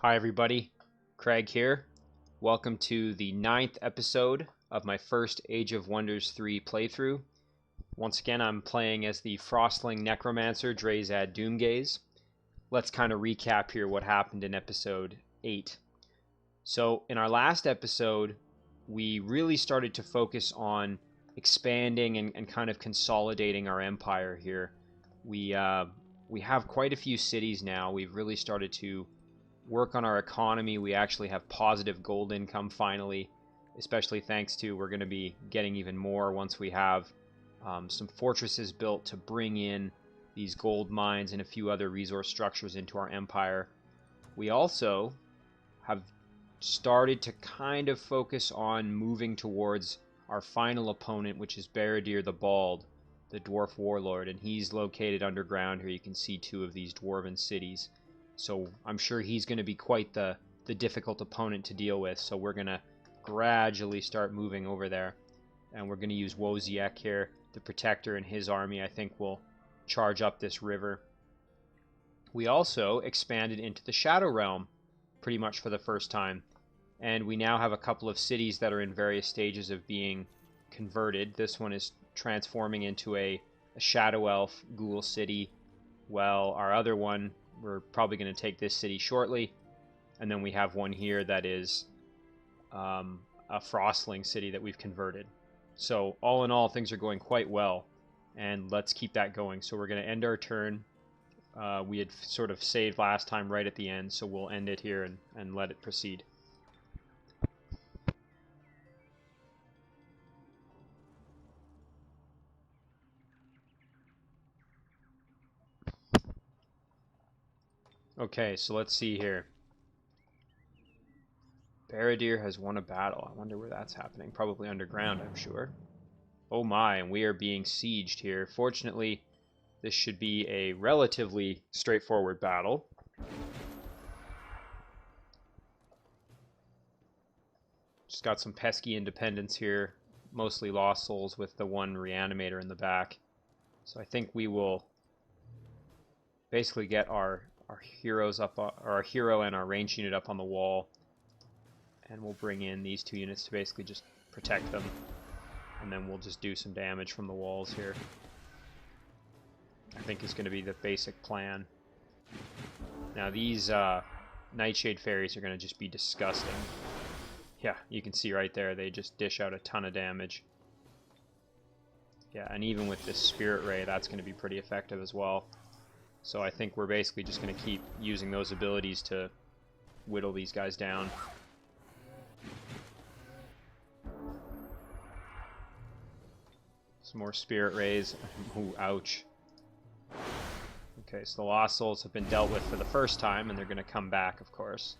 Hi everybody, Craig here. Welcome to the 9th episode of my first Age of Wonders 3 playthrough. Once again, I'm playing as the Frostling Necromancer, Draezad Doomgaze. Let's kind of recap here what happened in episode 8. So in our last episode, we really started to focus on expanding and kind of consolidating our empire here. We have quite a few cities now. We've really started to work on our economy. We actually have positive gold income finally, especially thanks to we're going to be getting even more once we have some fortresses built to bring in these gold mines and a few other resource structures into our empire. We also have started to kind of focus on moving towards our final opponent, which is Baradir the Bald, the dwarf warlord, and he's located underground here. You can see two of these dwarven cities. So I'm sure he's going to be quite the difficult opponent to deal with. So we're going to gradually start moving over there. And we're going to use Wozniak here, the Protector, and his army, I think, will charge up this river. We also expanded into the Shadow Realm pretty much for the first time. And we now have a couple of cities that are in various stages of being converted. This one is transforming into a Shadow Elf Ghoul city, while our other one, we're probably going to take this city shortly. And then we have one here that is a Frostling city that we've converted. So all in all, things are going quite well. And let's keep that going. So we're going to end our turn. We had sort of saved last time right at the end, so we'll end it here and let it proceed. Okay, so let's see here. Baradir has won a battle. I wonder where that's happening. Probably underground, I'm sure. Oh my, and we are being sieged here. Fortunately, this should be a relatively straightforward battle. Just got some pesky independents here. Mostly lost souls with the one reanimator in the back. So I think we will basically get our heroes up, or our hero and our range unit up on the wall, and we'll bring in these two units to basically just protect them, and then we'll just do some damage from the walls here. I think is going to be the basic plan. Now these Nightshade Fairies are going to just be disgusting. Yeah, you can see right there, they just dish out a ton of damage. Yeah, and even with this Spirit Ray, that's going to be pretty effective as well. So I think we're basically just going to keep using those abilities to whittle these guys down. Some more Spirit Rays. Ooh, ouch. Okay, so the Lost Souls have been dealt with for the first time, and they're going to come back, of course.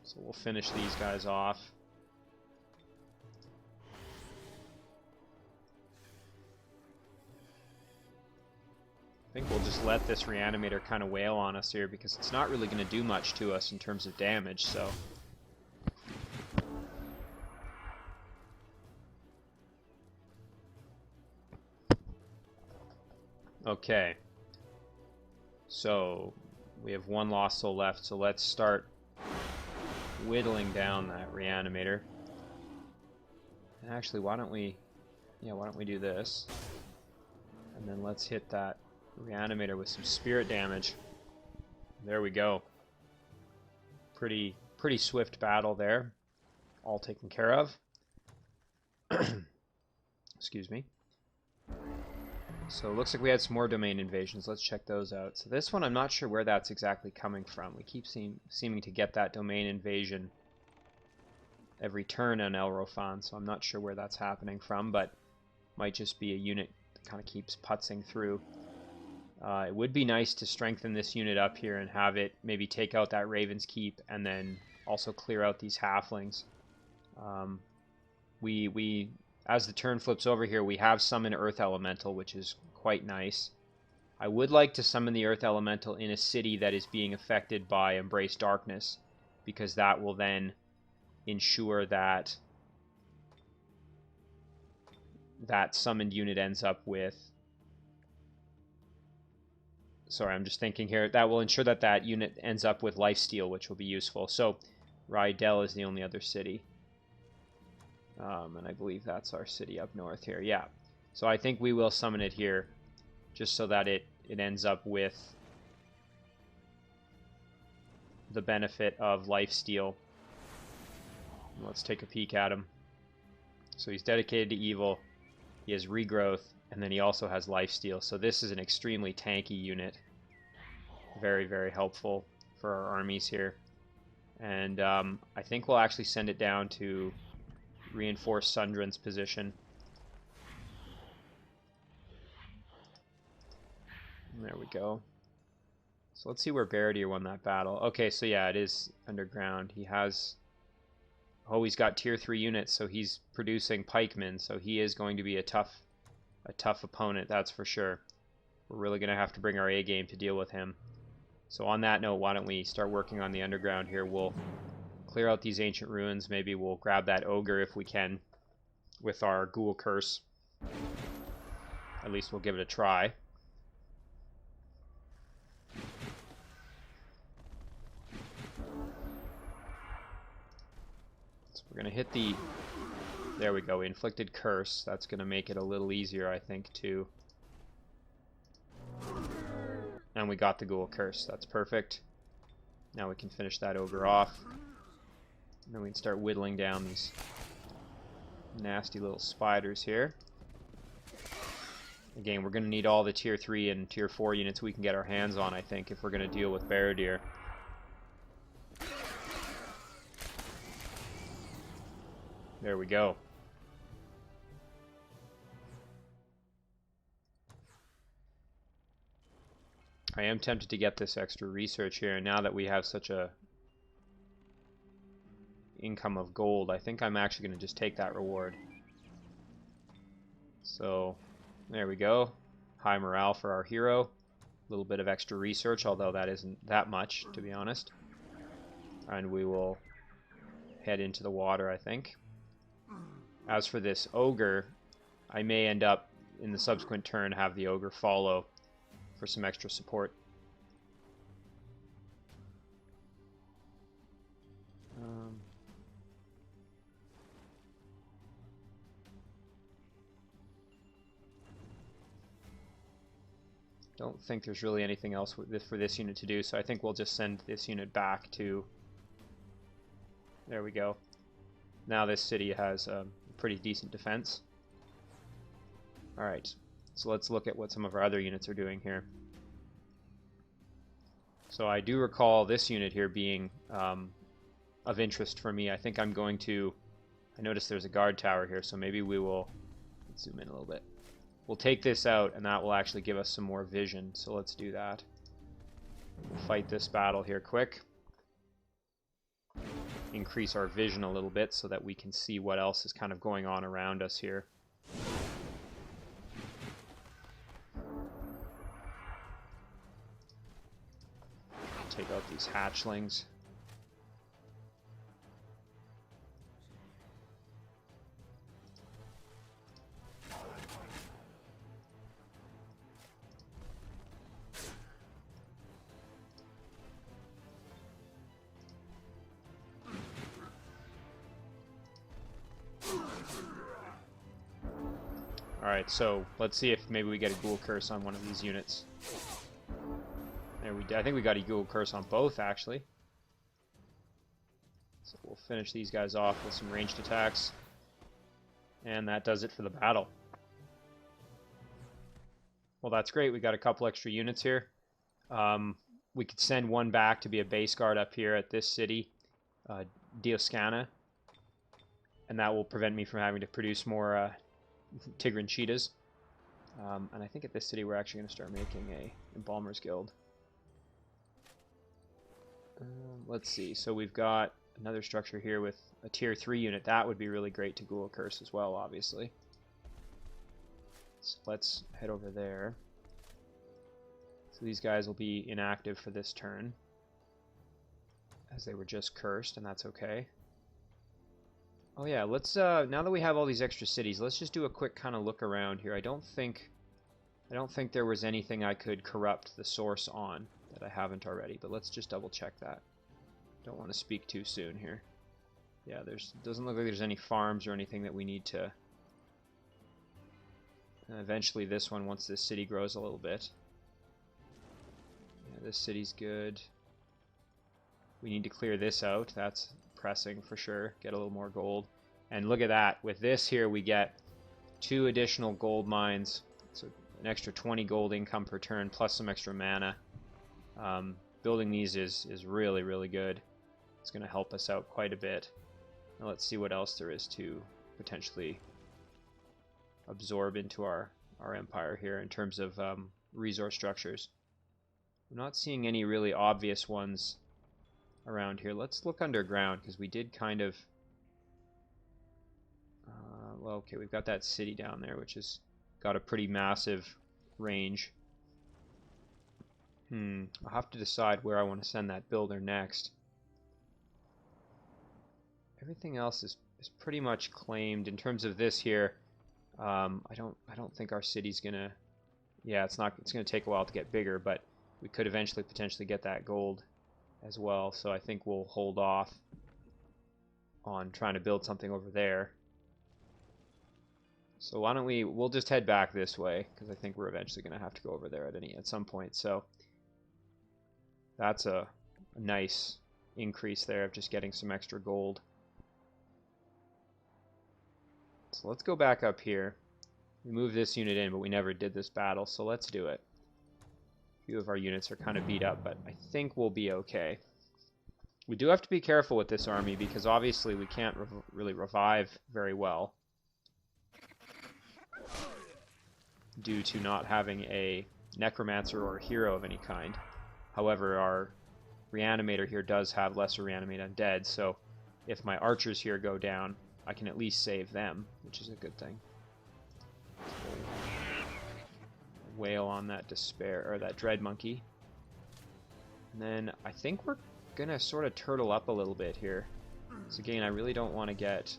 So we'll finish these guys off. I think we'll just let this reanimator kind of wail on us here because it's not really going to do much to us in terms of damage, so. Okay. So, we have one lost soul left, so let's start whittling down that reanimator. And actually, why don't we do this? And then let's hit that reanimator with some spirit damage. There we go. Pretty swift battle there. All taken care of. Excuse me. So it looks like we had some more domain invasions. Let's check those out. So this one, I'm not sure where that's exactly coming from. We keep seeming to get that domain invasion every turn on Elrofan, so I'm not sure where that's happening from, but might just be a unit that kind of keeps putzing through. It would be nice to strengthen this unit up here and have it maybe take out that Raven's Keep and then also clear out these halflings. As the turn flips over here, we have summoned Earth Elemental, which is quite nice. I would like to summon the Earth Elemental in a city that is being affected by Embrace Darkness, because that will then ensure that that summoned unit ends up with sorry, I'm just thinking here. That will ensure that that unit ends up with lifesteal, which will be useful. So Rydell is the only other city. And I believe that's our city up north here. Yeah. So I think we will summon it here, just so that it ends up with the benefit of lifesteal. Let's take a peek at him. So he's dedicated to evil, he has regrowth, and then he also has lifesteal. So this is an extremely tanky unit. Very, very helpful for our armies here. And I think we'll actually send it down to reinforce Sundren's position. There we go. So let's see where Baradir won that battle. Okay, so yeah, it is underground. He has... Oh, he's got tier 3 units, so he's producing pikemen, so he is going to be a tough opponent, that's for sure. We're really going to have to bring our A game to deal with him. So on that note, why don't we start working on the underground here. We'll clear out these ancient ruins. Maybe we'll grab that ogre if we can with our ghoul curse. At least we'll give it a try. So we're going to hit the... There we go, inflicted curse. That's going to make it a little easier, I think, too. And we got the ghoul curse. That's perfect. Now we can finish that ogre off. And then we can start whittling down these nasty little spiders here. Again, we're going to need all the tier 3 and tier 4 units we can get our hands on, I think, if we're going to deal with Baradir. There we go. I am tempted to get this extra research here, and now that we have such a income of gold, I think I'm actually going to just take that reward. So, there we go. High morale for our hero. A little bit of extra research, although that isn't that much, to be honest. And we will head into the water, I think. As for this ogre, I may end up, in the subsequent turn, have the ogre follow for some extra support. Don't think there's really anything else for this unit to do, so I think we'll just send this unit back to... There we go. Now this city has a pretty decent defense. Alright, so let's look at what some of our other units are doing here. So I do recall this unit here being of interest for me. I think I'm going to... I noticed there's a guard tower here, so maybe we will... Let's zoom in a little bit. We'll take this out, and that will actually give us some more vision, so let's do that. We'll fight this battle here quick. Increase our vision a little bit so that we can see what else is kind of going on around us here. Take out these hatchlings. Alright, so let's see if maybe we get a ghoul curse on one of these units. There we I think we got a ghoul curse on both, actually. So we'll finish these guys off with some ranged attacks. And that does it for the battle. Well, that's great. We got a couple extra units here. We could send one back to be a base guard up here at this city, Dioscana. And that will prevent me from having to produce more Tigran cheetahs. And I think at this city we're actually going to start making a Embalmer's Guild. Let's see. So we've got another structure here with a tier 3 unit. That would be really great to Ghoul Curse as well, obviously. So let's head over there. So these guys will be inactive for this turn, as they were just cursed, and that's okay. Oh yeah, let's, now that we have all these extra cities, let's just do a quick kind of look around here. I don't think I don't think there was anything I could corrupt the source on that I haven't already, but let's just double check that. Don't want to speak too soon here. Yeah, doesn't look like there's any farms or anything that we need to... eventually this one, once this city grows a little bit. Yeah, this city's good. We need to clear this out. That's pressing for sure. Get a little more gold. And look at that. With this here, we get 2 additional gold mines. So an extra 20 gold income per turn, plus some extra mana. Building these is really, really good. It's going to help us out quite a bit. Now let's see what else there is to potentially absorb into our empire here in terms of resource structures. I'm not seeing any really obvious ones around here. Let's look underground, because we did kind of... well, okay, we've got that city down there, which has got a pretty massive range. I'll have to decide where I want to send that builder next. Everything else is pretty much claimed. In terms of this here, I don't think our city's gonna... Yeah, it's gonna take a while to get bigger, but we could eventually potentially get that gold as well, so I think we'll hold off on trying to build something over there. So why don't we'll just head back this way, because I think we're eventually going to have to go over there at some point. So that's a nice increase there of just getting some extra gold. So let's go back up here. We moved this unit in, but we never did this battle, so let's do it. A few of our units are kind of beat up, but I think we'll be okay. We do have to be careful with this army, because obviously we can't really revive very well due to not having a necromancer or a hero of any kind. However, our reanimator here does have lesser reanimate undead, so if my archers here go down, I can at least save them, which is a good thing. Wail on that despair, or that dread monkey. And then I think we're gonna sort of turtle up a little bit here. So again, I really don't want to get...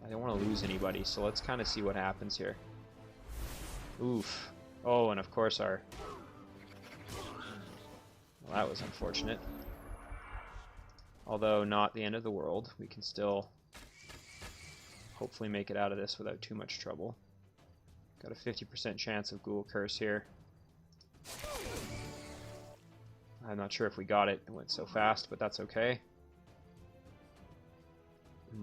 I don't want to lose anybody, so let's kind of see what happens here. Oof. Oh, and of course our... Well, that was unfortunate. Although not the end of the world. We can still hopefully make it out of this without too much trouble. Got a 50% chance of Ghoul Curse here. I'm not sure if we got it. It went so fast, but that's okay. I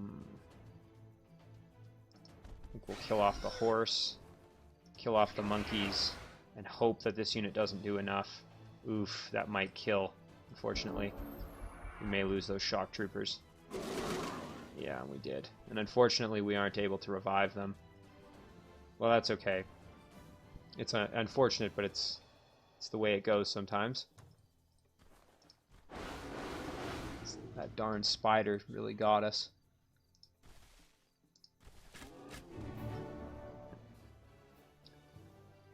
think we'll kill off the horse, kill off the monkeys, and hope that this unit doesn't do enough. Oof, that might kill, unfortunately. We may lose those shock troopers. Yeah, we did. And unfortunately, we aren't able to revive them. Well, that's okay. It's unfortunate, but it's the way it goes sometimes. That darn spider really got us.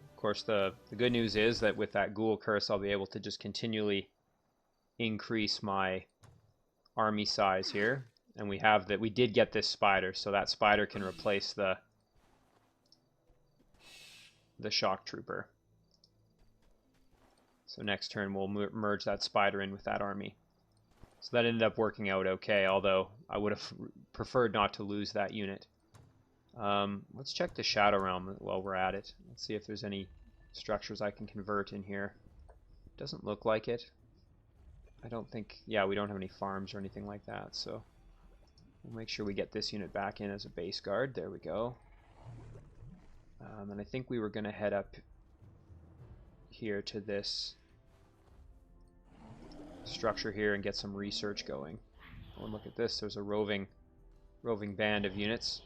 Of course, the good news is that with that Ghoul Curse, I'll be able to just continually increase my army size here. And we have that. We did get this spider, so that spider can replace the shock trooper. So next turn we'll merge that spider in with that army. So that ended up working out okay, although I would have preferred not to lose that unit. Let's check the Shadow Realm while we're at it. Let's see if there's any structures I can convert in here. Doesn't look like it. I don't think... Yeah, we don't have any farms or anything like that, so... We'll make sure we get this unit back in as a base guard. There we go. And I think we were going to head up here to this structure here and get some research going. Oh, and look at this. There's a roving band of units.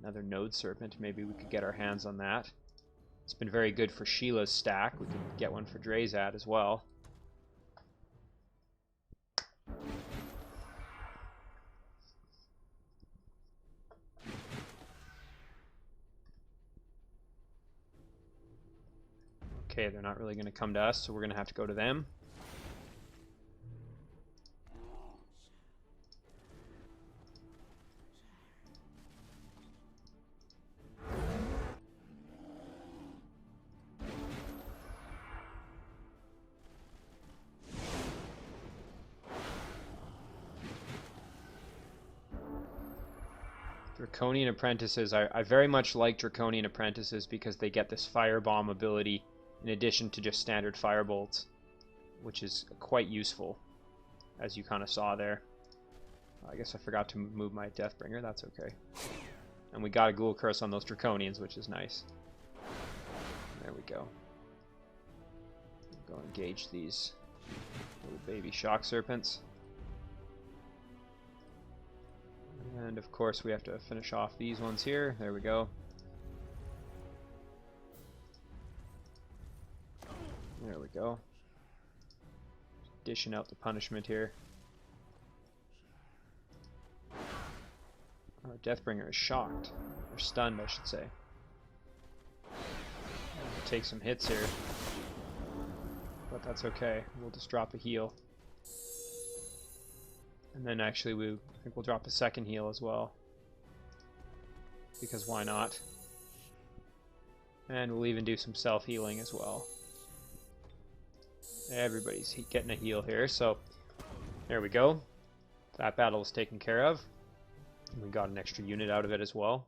Another Node Serpent. Maybe we could get our hands on that. It's been very good for Sheila's stack. We could get one for Draezad as well. Okay, they're not really going to come to us, so we're going to have to go to them. Draconian Apprentices. I very much like Draconian Apprentices because they get this Firebomb ability in addition to just standard Firebolts, which is quite useful, as you kind of saw there. I guess I forgot to move my Deathbringer. That's okay. And we got a Ghoul Curse on those Draconians, which is nice. There we go. Go engage these little baby Shock Serpents. And of course we have to finish off these ones here. There we go. There we go. Dishing out the punishment here. Oh, Deathbringer is shocked. Or stunned, I should say. Take some hits here. But that's okay. We'll just drop a heal. And then actually I think we'll drop a second heal as well. Because why not? And we'll even do some self-healing as well. Everybody's getting a heal here, so there we go. That battle is taken care of. We got an extra unit out of it as well.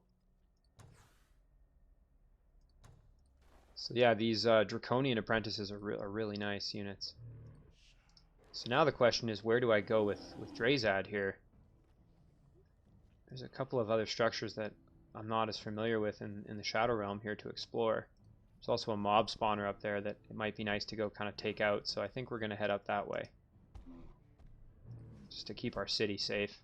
So yeah, these Draconian Apprentices are really nice units. So now the question is, where do I go with Draezad here? There's a couple of other structures that I'm not as familiar with in the Shadow Realm here to explore. There's also a mob spawner up there that it might be nice to go kind of take out, so I think we're going to head up that way. Just to keep our city safe.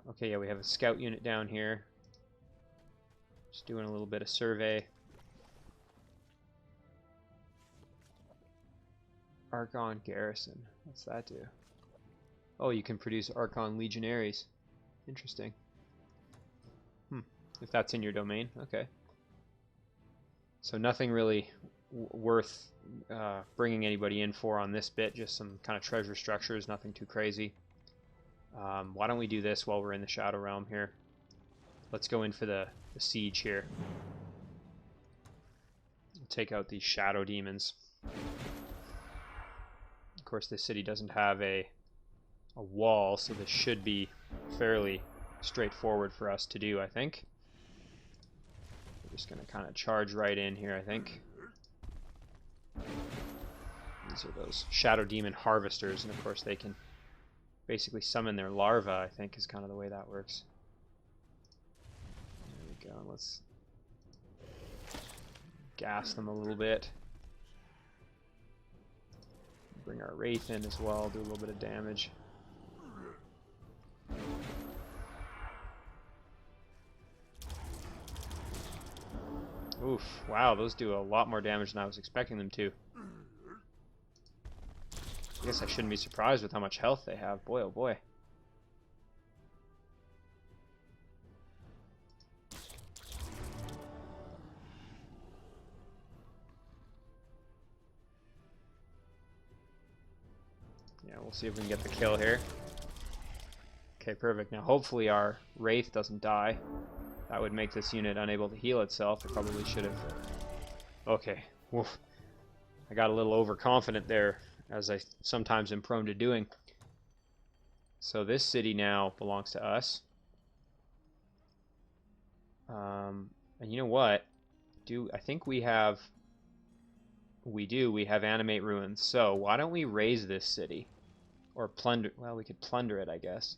Okay, yeah, we have a scout unit down here. Just doing a little bit of survey. Archon Garrison. What's that do? Oh, you can produce Archon Legionaries. Interesting. If that's in your domain, okay. So nothing really worth bringing anybody in for on this bit, just some kind of treasure structures, nothing too crazy. Why don't we do this while we're in the Shadow Realm here? Let's go in for the siege here. We'll take out these shadow demons. Of course, this city doesn't have a wall, so this should be fairly straightforward for us to do, I think. We're just going to kind of charge right in here, I think. These are those shadow demon harvesters, and of course they can basically summon their larvae, I think, is kind of the way that works. There we go. Let's gas them a little bit. Bring our Wraith in as well, do a little bit of damage. Oof, wow, those do a lot more damage than I was expecting them to. I guess I shouldn't be surprised with how much health they have. Boy, oh boy. Yeah, we'll see if we can get the kill here. Okay, perfect. Now, hopefully our Wraith doesn't die. That would make this unit unable to heal itself. It probably should have. Okay. Woof. I got a little overconfident there, as I sometimes am prone to doing. So this city now belongs to us. And you know what? I think we have... We have Animate Ruins. So why don't we raise this city? Or plunder... Well, we could plunder it, I guess.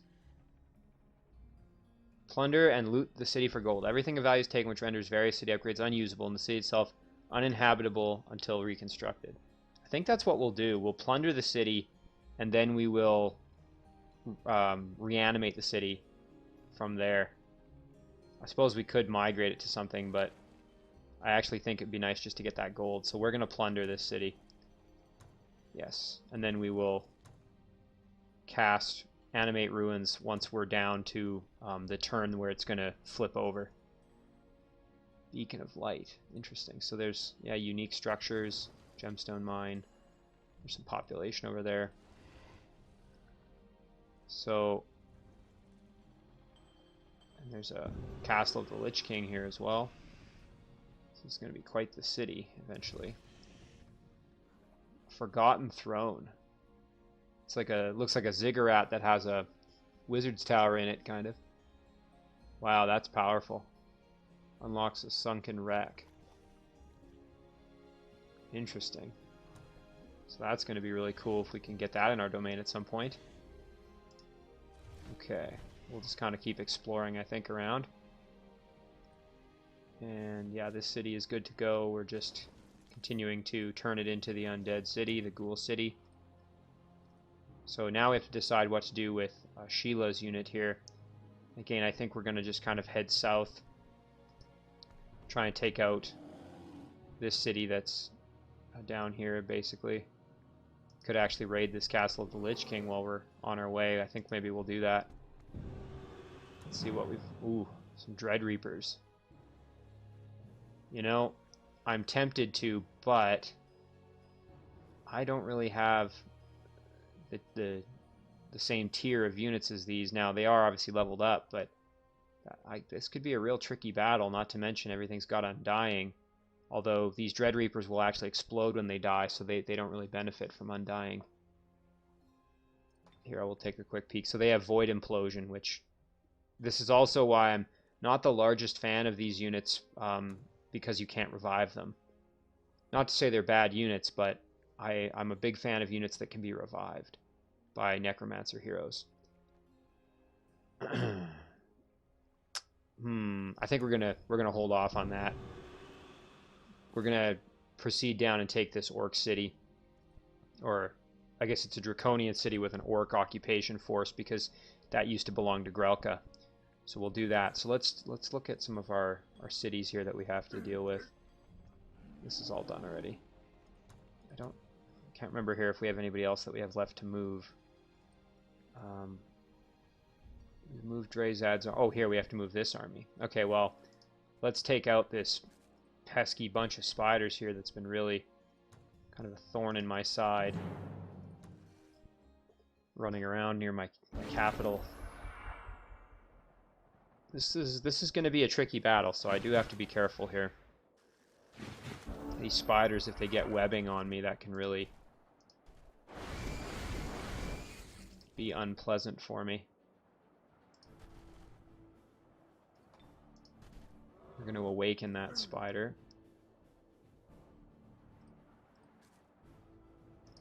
Plunder and loot the city for gold. Everything of value is taken, which renders various city upgrades unusable, and the city itself uninhabitable until reconstructed. I think that's what we'll do. We'll plunder the city, and then we will reanimate the city from there. I suppose we could migrate it to something, but I actually think it'd be nice just to get that gold. So we're going to plunder this city. Yes. And then we will cast Animate Ruins once we're down to the turn where it's going to flip over. Beacon of Light. Interesting. So there's, yeah, unique structures. Gemstone Mine. There's some population over there. So, and there's a Castle of the Lich King here as well. So it's going to be quite the city eventually. Forgotten Throne. It's like looks like a ziggurat that has a wizard's tower in it, kind of. Wow, that's powerful. Unlocks a sunken wreck. Interesting. So that's going to be really cool if we can get that in our domain at some point. Okay, we'll just kind of keep exploring, I think, around. And yeah, this city is good to go. We're just continuing to turn it into the undead city, the ghoul city. So now we have to decide what to do with Sheila's unit here. Again, I think we're going to just kind of head south, try and take out this city that's down here, basically. Could actually raid this castle of the Lich King while we're on our way. I think maybe we'll do that. Let's see what we've... Ooh, some Dread Reapers. You know, I'm tempted to, but I don't really have the same tier of units as these. Now, they are obviously leveled up, but this could be a real tricky battle, not to mention everything's got Undying. Although these Dread Reapers will actually explode when they die, so they don't really benefit from Undying. Here, I will take a quick peek. So they have Void Implosion, which... This is also why I'm not the largest fan of these units, because you can't revive them. Not to say they're bad units, but I'm a big fan of units that can be revived by Necromancer heroes. I think we're gonna hold off on that. We're gonna proceed down and take this orc city, or I guess it's a draconian city with an orc occupation force, because that used to belong to Grelka. So we'll do that. So let's look at some of our cities here that we have to deal with. This is all done already. I can't remember here if we have anybody else that we have left to move. We moved Draezad's. Oh, here we have to move this army. Okay, well, let's take out this pesky bunch of spiders here that's been really kind of a thorn in my side, running around near my capital. This is going to be a tricky battle, so I do have to be careful here. These spiders, if they get webbing on me, that can really be unpleasant for me. We're going to awaken that spider.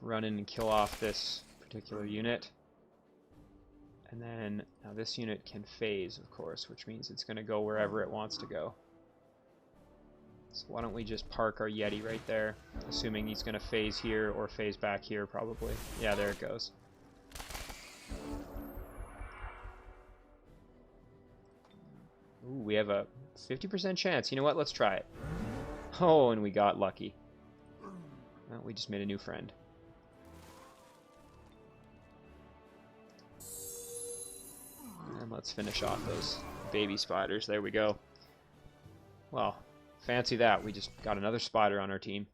Run in and kill off this particular unit. And then, now this unit can phase, of course, which means it's going to go wherever it wants to go. So why don't we just park our Yeti right there, assuming he's going to phase here or phase back here, probably. Yeah, there it goes. Ooh, we have a 50% chance. You know what? Let's try it. Oh, and we got lucky. Well, we just made a new friend. And let's finish off those baby spiders. There we go. Well, fancy that. We just got another spider on our team.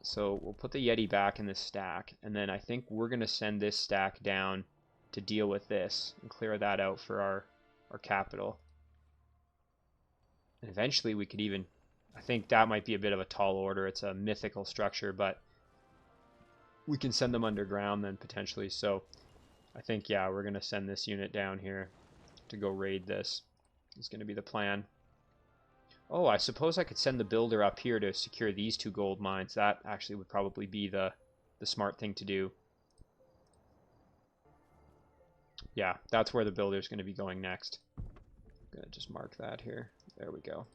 So we'll put the Yeti back in this stack, and then I think we're going to send this stack down to deal with this and clear that out for our capital. And eventually we could even... I think that might be a bit of a tall order. It's a mythical structure, but we can send them underground then potentially. So I think, yeah, we're going to send this unit down here to go raid this. Is going to be the plan. Oh, I suppose I could send the builder up here to secure these 2 gold mines. That actually would probably be the smart thing to do. Yeah, that's where the builder's going to be going next. I'm going to just mark that here. There we go.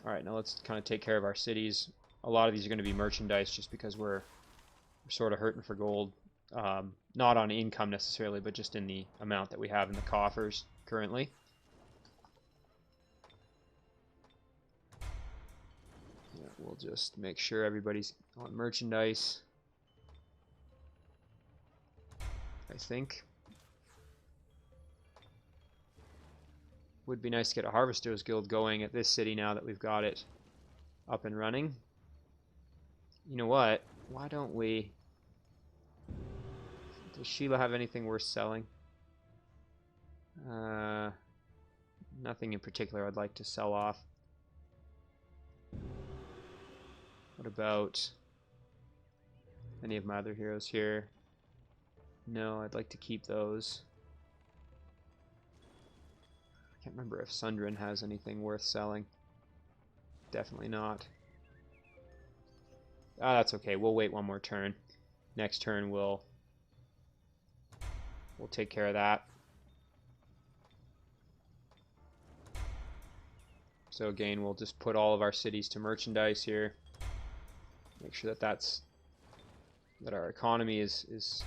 Alright, now let's kind of take care of our cities. A lot of these are going to be merchandise just because we're sort of hurting for gold. Not on income necessarily, but just in the amount that we have in the coffers currently. Yeah, we'll just make sure everybody's on merchandise, I think. Would be nice to get a Harvester's Guild going at this city now that we've got it up and running. You know what? Why don't we... Does Sheila have anything worth selling? Nothing in particular I'd like to sell off. What about any of my other heroes here? No, I'd like to keep those. I can't remember if Sundrin has anything worth selling. Definitely not. Ah, that's okay. We'll wait one more turn. Next turn we'll take care of that. So again, we'll just put all of our cities to merchandise here. Make sure that our economy is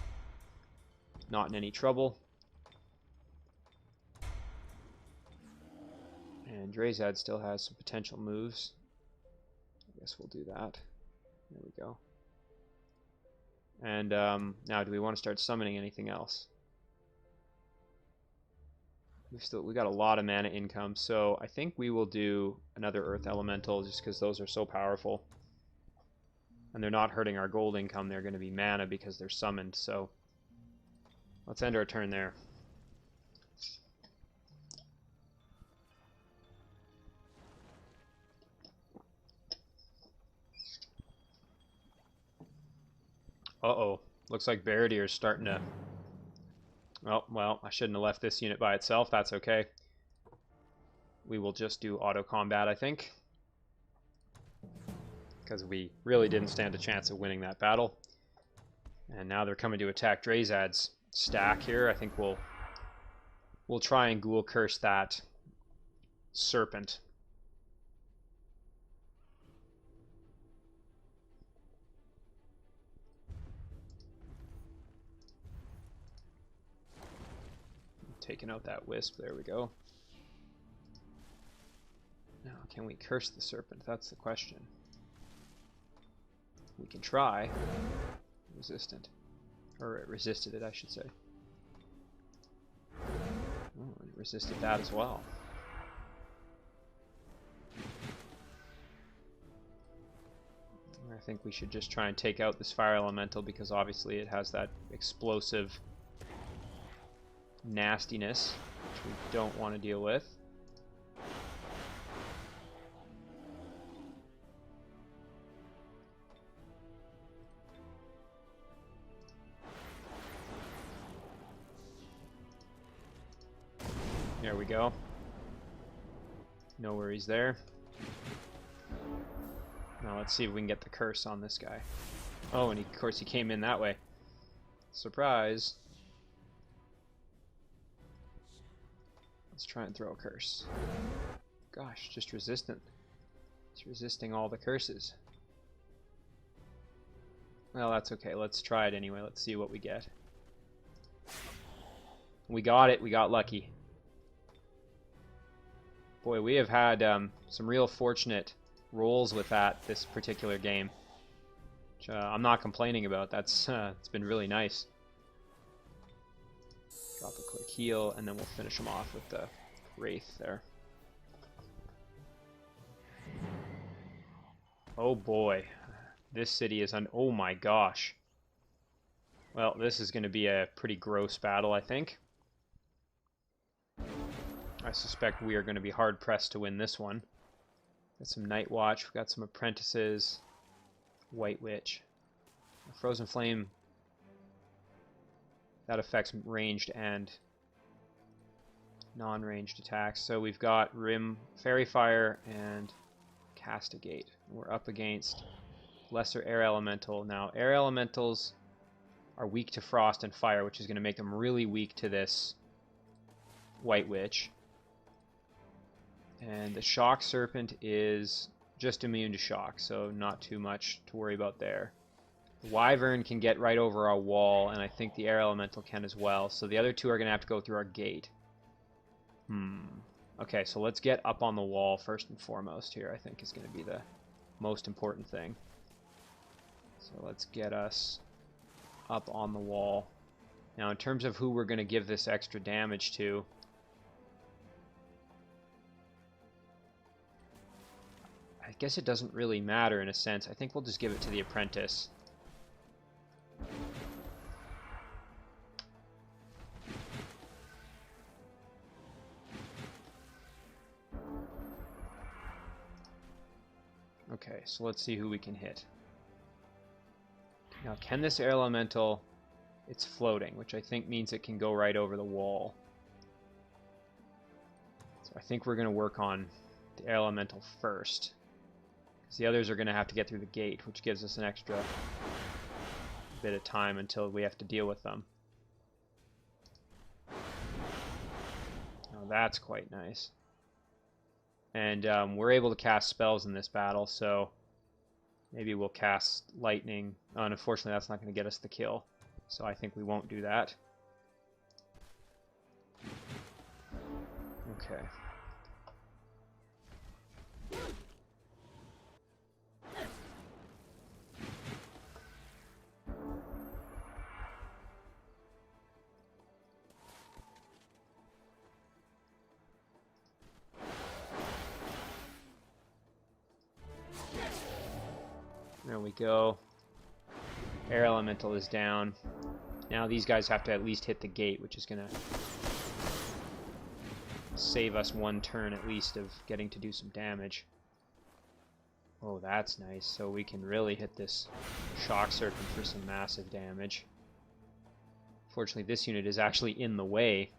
not in any trouble. And Draezad still has some potential moves. I guess we'll do that. There we go. And now, do we want to start summoning anything else? We got a lot of mana income, so I think we will do another Earth Elemental just because those are so powerful. And they're not hurting our gold income, they're going to be mana because they're summoned, so let's end our turn there. Uh-oh. Looks like Baradir is starting to... Oh, well, I shouldn't have left this unit by itself. That's okay. We will just do auto combat, I think. Because we really didn't stand a chance of winning that battle. And now they're coming to attack Draezad's stack here. I think we'll try and Ghoul Curse that Serpent. Taking out that Wisp, there we go. Now, can we curse the Serpent? That's the question. We can try. Resistant. Or it resisted it, I should say. Oh, it resisted that as well. I think we should just try and take out this Fire Elemental because obviously it has that explosive nastiness, which we don't want to deal with. There we go. No worries there. Now let's see if we can get the curse on this guy. Oh, and of course he came in that way. Surprise. Let's try and throw a curse. Gosh, just resistant. It's resisting all the curses. Well, that's okay. Let's try it anyway. Let's see what we get. We got it. We got lucky. Boy, we have had some real fortunate rolls with that this particular game, which I'm not complaining about. That's it's been really nice. Drop a quick heal, and then we'll finish him off with the Wraith there. Oh boy, this city is oh my gosh. Well, this is going to be a pretty gross battle, I think. I suspect we are going to be hard pressed to win this one. Got some Night Watch, we've got some Apprentices, White Witch, Frozen Flame. That affects ranged and non-ranged attacks. So we've got Rim, Fairy Fire, and Castigate. We're up against Lesser Air Elemental. Now, Air Elementals are weak to Frost and Fire, which is going to make them really weak to this White Witch. And the Shock Serpent is just immune to shock, so not too much to worry about there. The Wyvern can get right over our wall, and I think the Air Elemental can as well. So the other two are going to have to go through our gate. Okay, so let's get up on the wall first and foremost here, I think is going to be the most important thing. So let's get us up on the wall. Now, in terms of who we're going to give this extra damage to, I guess it doesn't really matter in a sense. I think we'll just give it to the Apprentice. Okay, so let's see who we can hit. Now, can this Air Elemental it's floating, which I think means it can go right over the wall. So I think we're going to work on the air elemental first, because the others are going to have to get through the gate, which gives us an extra bit of time until we have to deal with them. Oh, that's quite nice. And we're able to cast spells in this battle, so maybe we'll cast lightning. Oh, and unfortunately, that's not going to get us the kill, so I think we won't do that. Okay. There we go. Air elemental is down. Now these guys have to at least hit the gate, which is going to save us one turn at least of getting to do some damage. Oh, that's nice. So we can really hit this shock serpent for some massive damage. Fortunately, this unit is actually in the way,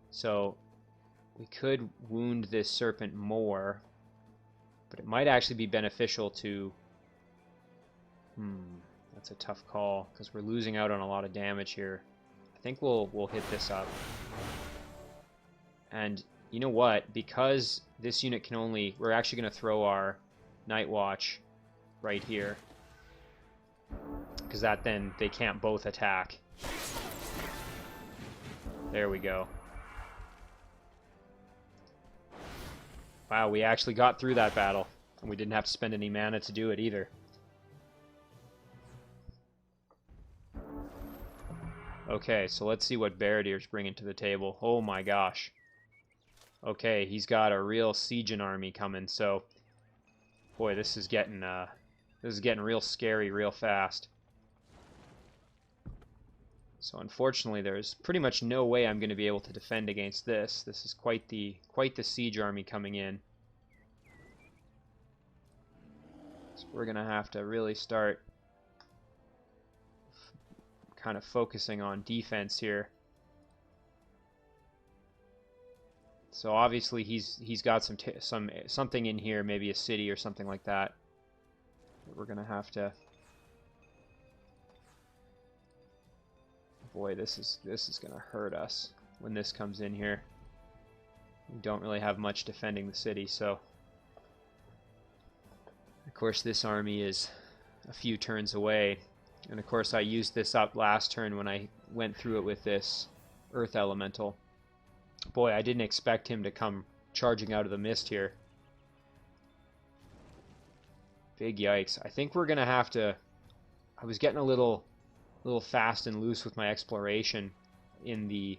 so we could wound this serpent more, but it might actually be beneficial to... that's a tough call, because we're losing out on a lot of damage here. I think we'll hit this up. And you know what? Because this unit can only... We're actually going to throw our Night Watch right here, because that then they can't both attack. There we go. Wow, we actually got through that battle, and we didn't have to spend any mana to do it either. Okay, so let's see what Baradir's bringing to the table. Oh my gosh. Okay, he's got a real sieging army coming, so... Boy, this is getting real scary real fast. So unfortunately, there's pretty much no way I'm going to be able to defend against this. This is quite the siege army coming in. So we're going to have to really start kind of focusing on defense here. So obviously he's got something in here, maybe a city or something like that. We're going to have to... Boy, this is going to hurt us when this comes in here. We don't really have much defending the city, so... Of course, this army is a few turns away. And of course, I used this up last turn when I went through it with this Earth Elemental. Boy, I didn't expect him to come charging out of the mist here. Big yikes. I think we're going to have to... I was getting a little fast and loose with my exploration in the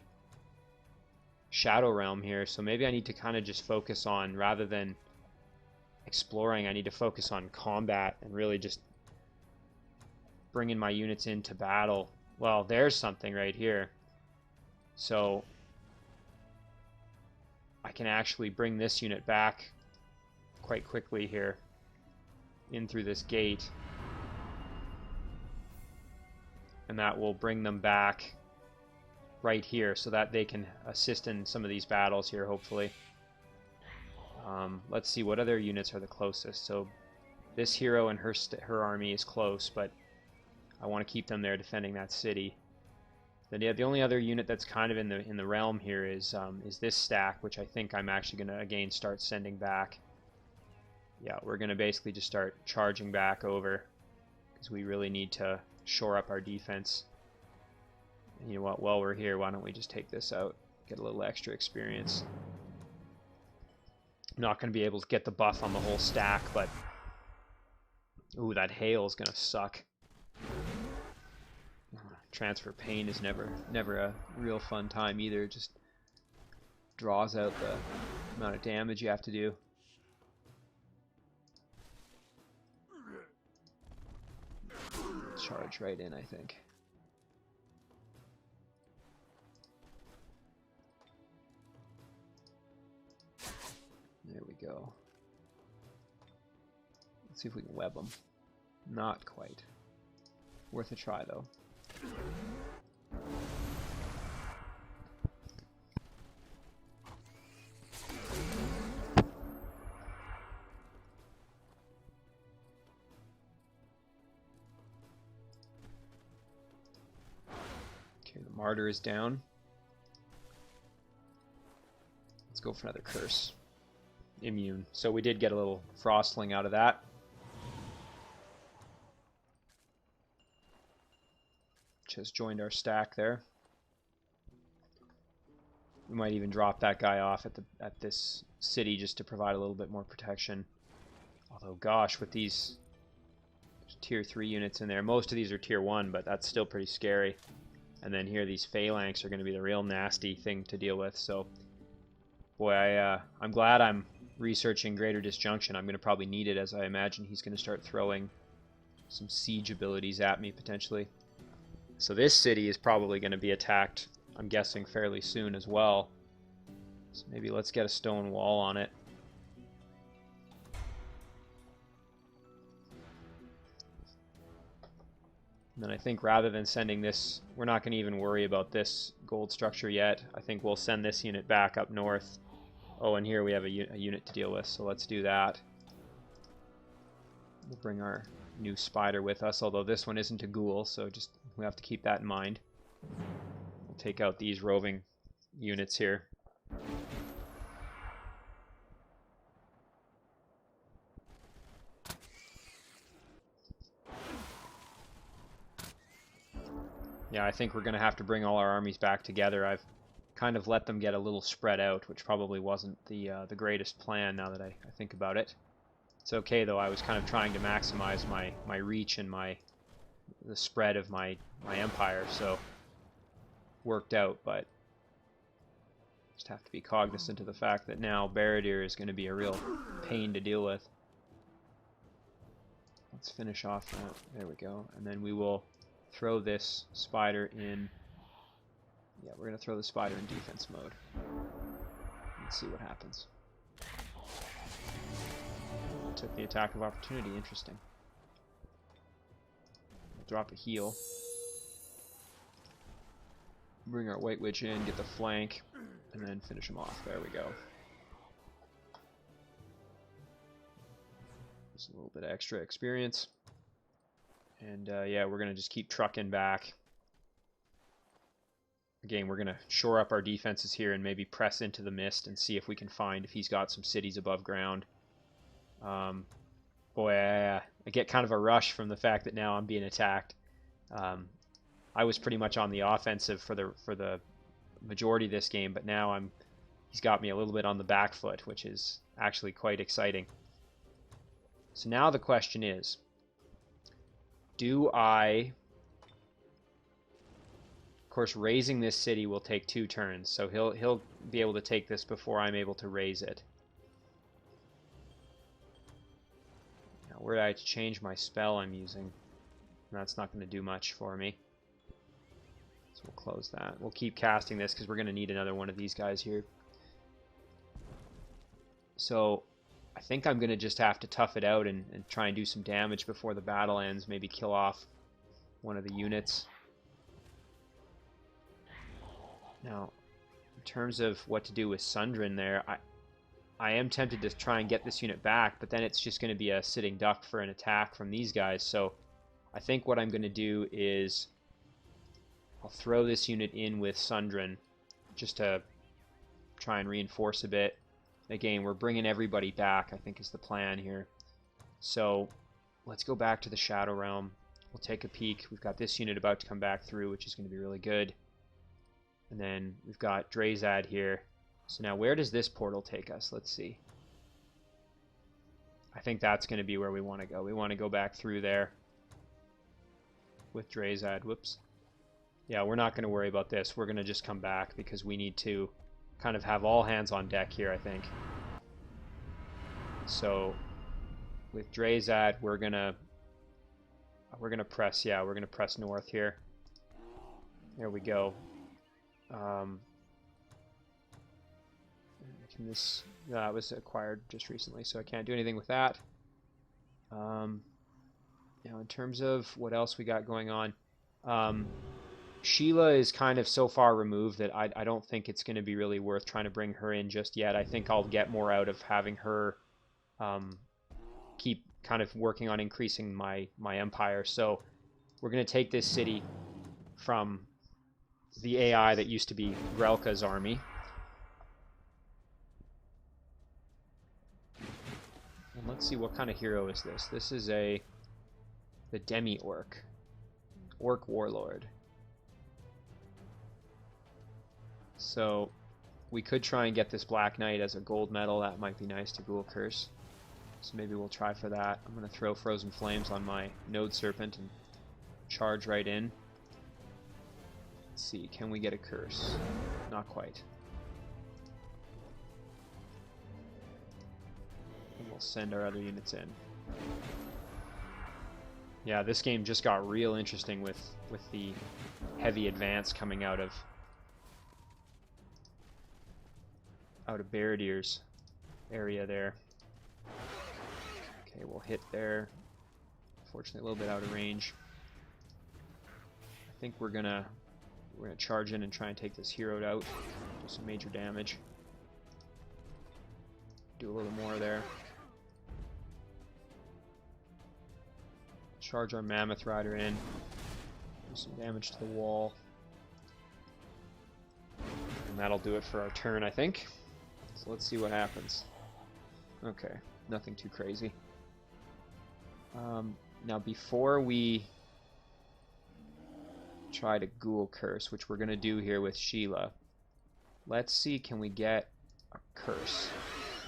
Shadow Realm here, so maybe I need to kind of just focus on, rather than exploring, I need to focus on combat and really just bringing my units into battle. Well, there's something right here. So I can actually bring this unit back quite quickly here in through this gate. And that will bring them back right here so that they can assist in some of these battles here, hopefully. Let's see, what other units are the closest? So this hero and her army is close, but I want to keep them there defending that city. Then yeah, the only other unit that's kind of in the realm here is this stack, which I think I'm actually going to again start sending back. Yeah, we're going to basically just start charging back over, because we really need to shore up our defense. And you know what, while we're here, why don't we just take this out, get a little extra experience. I'm not going to be able to get the buff on the whole stack, but ooh, that hail is going to suck. Transfer pain is never a real fun time either. It just draws out the amount of damage you have to do. Charge right in, I think. There we go. Let's see if we can web them. Not quite. Worth a try, though. Martyr is down. Let's go for another curse. Immune. So we did get a little Frostling out of that. Just joined our stack there. We might even drop that guy off at this city just to provide a little bit more protection. Although, gosh, with these tier 3 units in there, most of these are tier 1, but that's still pretty scary. And then here, these phalanx are going to be the real nasty thing to deal with. So, boy, I'm glad I'm researching Greater Disjunction. I'm going to probably need it, as I imagine he's going to start throwing some siege abilities at me, potentially. So this city is probably going to be attacked, I'm guessing, fairly soon as well. So maybe let's get a stone wall on it. And then I think rather than sending this, we're not going to even worry about this gold structure yet. I think we'll send this unit back up north. Oh, and here we have a unit to deal with, so let's do that. We'll bring our new spider with us, although this one isn't a ghoul, so just we have to keep that in mind. We'll take out these roving units here. Yeah, I think we're going to have to bring all our armies back together. I've kind of let them get a little spread out, which probably wasn't the greatest plan now that I think about it. It's okay, though. I was kind of trying to maximize my reach and the spread of my empire, so worked out, but just have to be cognizant of the fact that now Baradir is going to be a real pain to deal with. Let's finish off that. There we go. And then we will throw this spider in. Yeah, we're going to throw the spider in defense mode. Let's see what happens. Took the attack of opportunity. Interesting. We'll drop a heal. Bring our White Witch in, get the flank, and then finish him off. There we go. Just a little bit of extra experience. And yeah, we're going to just keep trucking back. Again, we're going to shore up our defenses here and maybe press into the mist and see if we can find if he's got some cities above ground. Boy, I get kind of a rush from the fact that now I'm being attacked. I was pretty much on the offensive for the majority of this game, but now he's got me a little bit on the back foot, which is actually quite exciting. So now the question is, do I... Of course, raising this city will take 2 turns, so he'll be able to take this before I'm able to raise it. Now, were I to change my spell I'm using, that's not going to do much for me. So we'll close that. We'll keep casting this because we're going to need another one of these guys here. So I think I'm going to just have to tough it out and try and do some damage before the battle ends. Maybe kill off one of the units. Now, in terms of what to do with Sundrin there, I am tempted to try and get this unit back, but then it's just going to be a sitting duck for an attack from these guys. So I think what I'm going to do is I'll throw this unit in with Sundrin just to try and reinforce a bit. Again, we're bringing everybody back, I think is the plan here. So let's go back to the Shadow Realm. We'll take a peek. We've got this unit about to come back through, which is going to be really good. And then we've got Draezad here. So now where does this portal take us? Let's see. I think that's going to be where we want to go. We want to go back through there with Draezad. Whoops. Yeah, we're not going to worry about this. We're going to just come back because we need to kind of have all hands on deck here, I think. So with Draezad, we're going to press, yeah, we're going to press north here. There we go. Can this... that was acquired just recently, so I can't do anything with that. Now, in terms of what else we got going on, Sheila is kind of so far removed that I don't think it's going to be really worth trying to bring her in just yet. I think I'll get more out of having her keep kind of working on increasing my empire. So we're going to take this city from the AI that used to be Grelka's army. And let's see, what kind of hero is this? This is the Demi-Orc. Orc Warlord. So we could try and get this Black Knight as a gold medal. That might be nice to Ghoul Curse. So maybe we'll try for that. I'm going to throw Frozen Flames on my Node Serpent and charge right in. Let's see, can we get a curse? Not quite. And we'll send our other units in. Yeah, this game just got real interesting with the heavy advance coming out of Baradir's area there. Okay, we'll hit there. Unfortunately, a little bit out of range. I think we're gonna charge in and try and take this hero out. Do some major damage. Do a little more there. Charge our Mammoth Rider in. Do some damage to the wall. And that'll do it for our turn, I think. So let's see what happens. Okay, nothing too crazy. Now before we try to Ghoul Curse, which we're going to do here with Sheila, let's see, can we get a curse?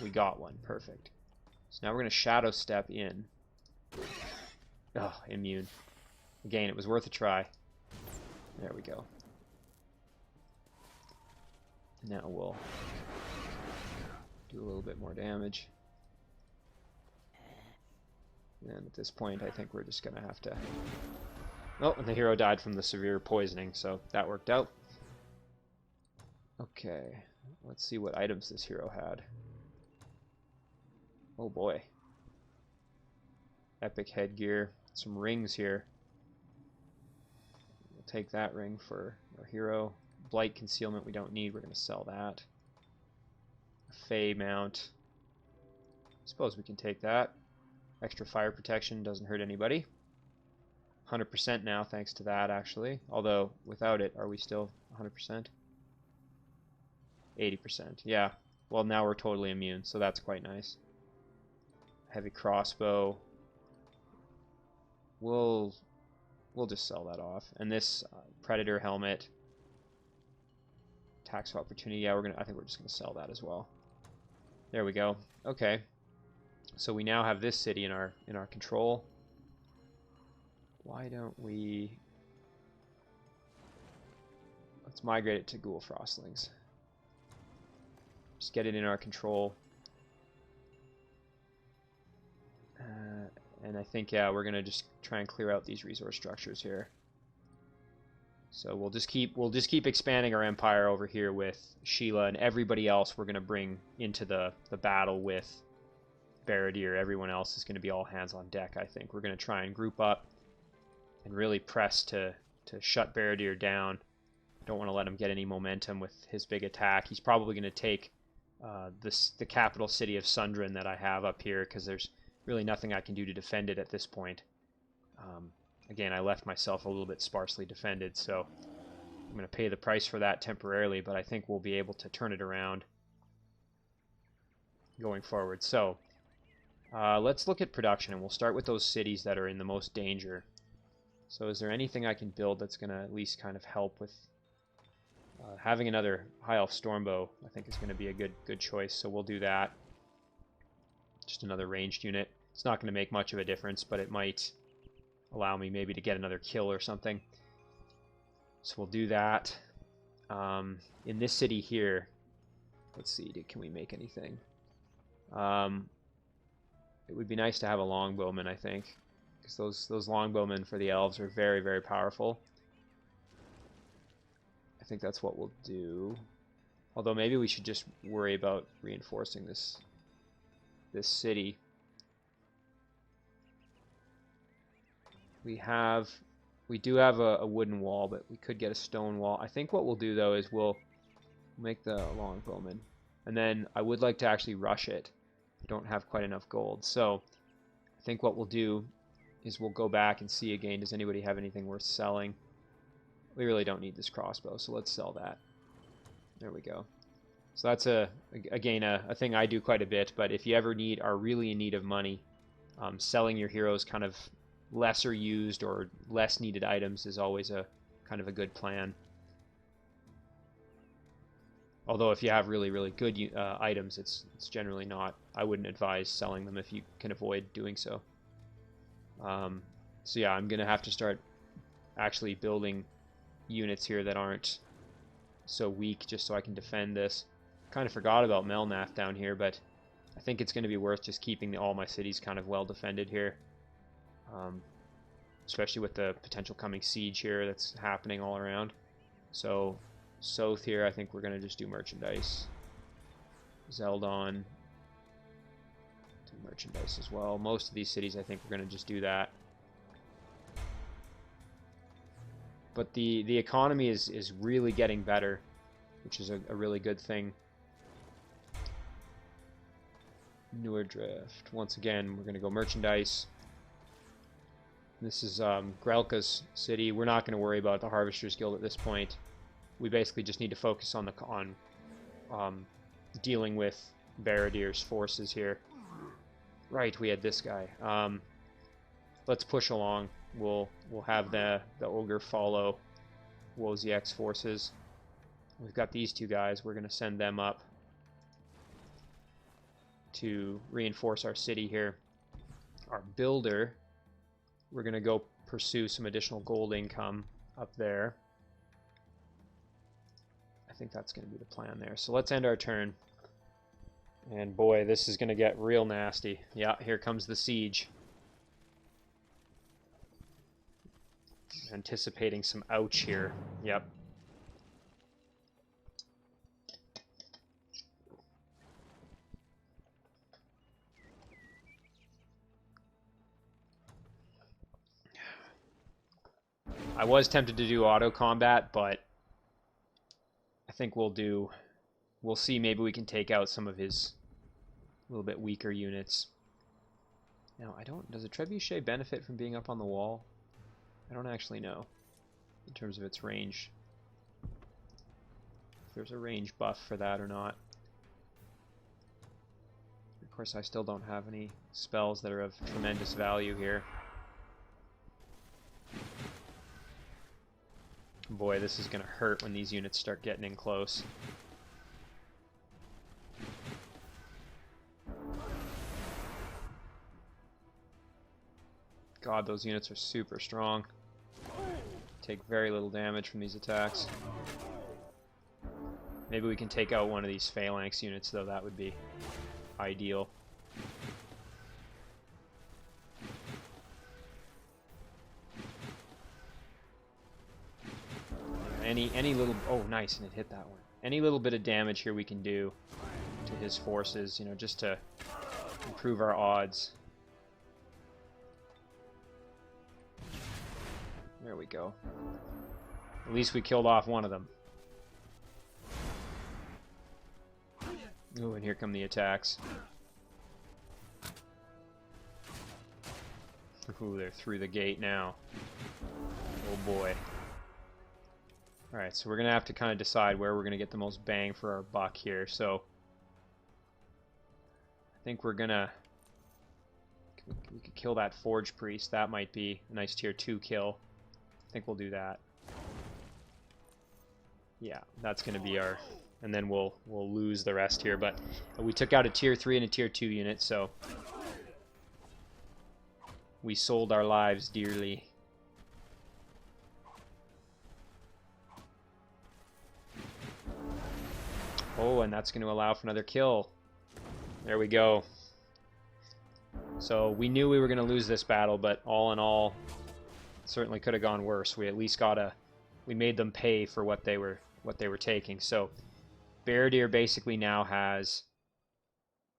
We got one, perfect. So now we're going to Shadow Step in. Oh, immune. Again, it was worth a try. There we go. Now we'll do a little bit more damage. And at this point, I think we're just going to have to... Oh, and the hero died from the severe poisoning, so that worked out. Okay, let's see what items this hero had. Oh boy. Epic headgear. Some rings here. We'll take that ring for our hero. Blight concealment we don't need, we're going to sell that. A Fey mount. I suppose we can take that. Extra fire protection doesn't hurt anybody. 100% now thanks to that, actually. Although, without it, are we still 100%? 80%, yeah. Well, now we're totally immune, so that's quite nice. Heavy crossbow. We'll just sell that off. And this Predator helmet. Tax of opportunity, yeah, I think we're just gonna sell that as well. There we go. Okay. So we now have this city in our control. Why don't we... Let's migrate it to Ghoul Frostlings. Just get it in our control. And I think, yeah, we're gonna just try and clear out these resource structures here. So we'll just keep expanding our empire over here with Sheila, and everybody else we're gonna bring into the battle with Baradir. Everyone else is gonna be all hands on deck, I think. We're gonna try and group up and really press to shut Baradir down. Don't want to let him get any momentum with his big attack. He's probably going to take the capital city of Sundren that I have up here, because there's really nothing I can do to defend it at this point. Again, I left myself a little bit sparsely defended, so I'm going to pay the price for that temporarily, but I think we'll be able to turn it around going forward. So let's look at production, and we'll start with those cities that are in the most danger. So is there anything I can build that's going to at least kind of help with having another High Elf Stormbow? I think is going to be a good choice, so we'll do that. Just another ranged unit. It's not going to make much of a difference, but it might allow me maybe to get another kill or something. So we'll do that. In this city here, let's see, can we make anything? It would be nice to have a longbowman, I think. Those longbowmen for the elves are very, very powerful. I think that's what we'll do. Although maybe we should just worry about reinforcing this city. We do have a wooden wall, but we could get a stone wall. I think what we'll do though is we'll make the longbowmen, and then I would like to actually rush it. I don't have quite enough gold, so I think what we'll do is we'll go back and see again, does anybody have anything worth selling? We really don't need this crossbow, so let's sell that. There we go. So that's again a thing I do quite a bit. But if you ever are really in need of money, selling your heroes kind of lesser used or less needed items is always a kind of a good plan. Although if you have really good items, it's generally not. I wouldn't advise selling them if you can avoid doing so. So yeah, I'm gonna have to start actually building units here that aren't so weak, just so I can defend this. Kind of forgot about Melnath down here, but I think it's going to be worth just keeping all my cities kind of well defended here. Especially with the potential coming siege here that's happening all around. So, south here, I think we're going to just do merchandise. Zeldon, do merchandise as well. Most of these cities, I think we're going to just do that. But the economy is really getting better, which is a really good thing. Newer drift. Once again, we're going to go merchandise. This is Grelka's city. We're not going to worry about the Harvesters Guild at this point. We basically just need to focus on dealing with Baradir's forces here. Right, we had this guy. Let's push along. We'll have the ogre follow Woziek's forces. We've got these two guys. We're going to send them up to reinforce our city here. Our builder, we're going to go pursue some additional gold income up there. I think that's going to be the plan there. So let's end our turn. And boy, this is going to get real nasty. Yeah, here comes the siege. Anticipating some ouch here. Yep. I was tempted to do auto combat, but I think we'll see, maybe we can take out some of his little bit weaker units. Now, does a trebuchet benefit from being up on the wall? I don't actually know in terms of its range. If there's a range buff for that or not. Of course, I still don't have any spells that are of tremendous value here. Boy, this is going to hurt when these units start getting in close. God, those units are super strong. Take very little damage from these attacks. Maybe we can take out one of these phalanx units, though. That would be ideal. Any little... Oh, nice, and it hit that one. Any little bit of damage here we can do to his forces, you know, just to improve our odds. There we go. At least we killed off one of them. Ooh, and here come the attacks. Ooh, they're through the gate now. Oh boy. Alright, so we're going to have to kind of decide where we're going to get the most bang for our buck here. So, I think we're going to... We could kill that Forge Priest. That might be a nice tier 2 kill. I think we'll do that. Yeah, that's going to be our... And then we'll lose the rest here. But we took out a tier 3 and a tier 2 unit, so... We sold our lives dearly. Oh, and that's going to allow for another kill. There we go. So we knew we were going to lose this battle, but all in all, certainly could have gone worse. We at least we made them pay for what they were taking. So Baradir basically now has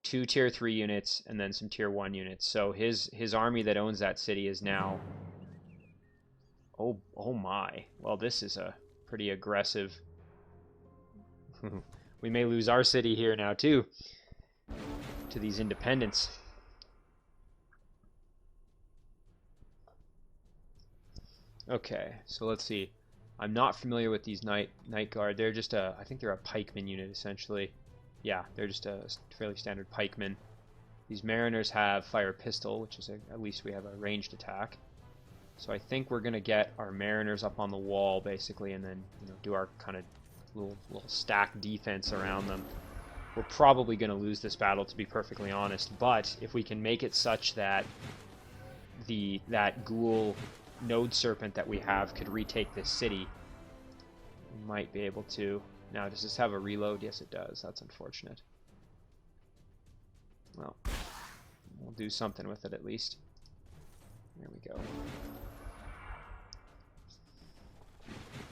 2 tier 3 units and then some tier 1 units. So his army that owns that city is now... Oh my. Well, this is a pretty aggressive... We may lose our city here now, too, to these independents. Okay, so let's see. I'm not familiar with these Night Guard. They're just a, I think they're a pikeman unit essentially. Yeah, they're just a fairly standard pikeman. These Mariners have fire pistol, which is at least we have a ranged attack. So I think we're gonna get our Mariners up on the wall basically, and then do our kind of little stack defense around them. We're probably gonna lose this battle, to be perfectly honest. But if we can make it such that that ghoul node serpent that we have could retake this city, we might be able to. Now, does this have a reload? Yes, it does. That's unfortunate. Well, we'll do something with it at least. There we go.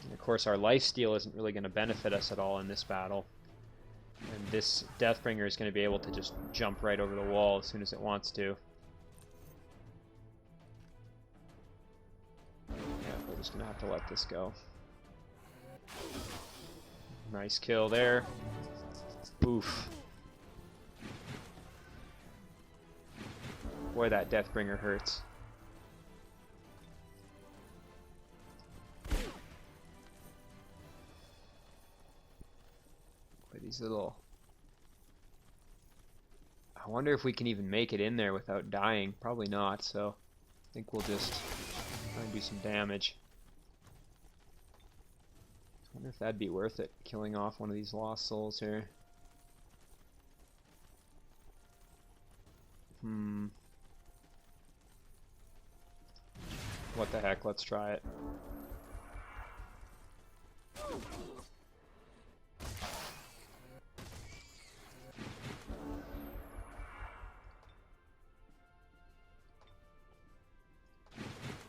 And of course, our lifesteal isn't really going to benefit us at all in this battle. And this Deathbringer is going to be able to just jump right over the wall as soon as it wants to. Yeah, we're just going to have to let this go. Nice kill there. Oof. Boy, that Deathbringer hurts. Boy, these little... I wonder if we can even make it in there without dying. Probably not, so I think we'll just try and do some damage. I wonder if that'd be worth it, killing off one of these lost souls here. What the heck, let's try it.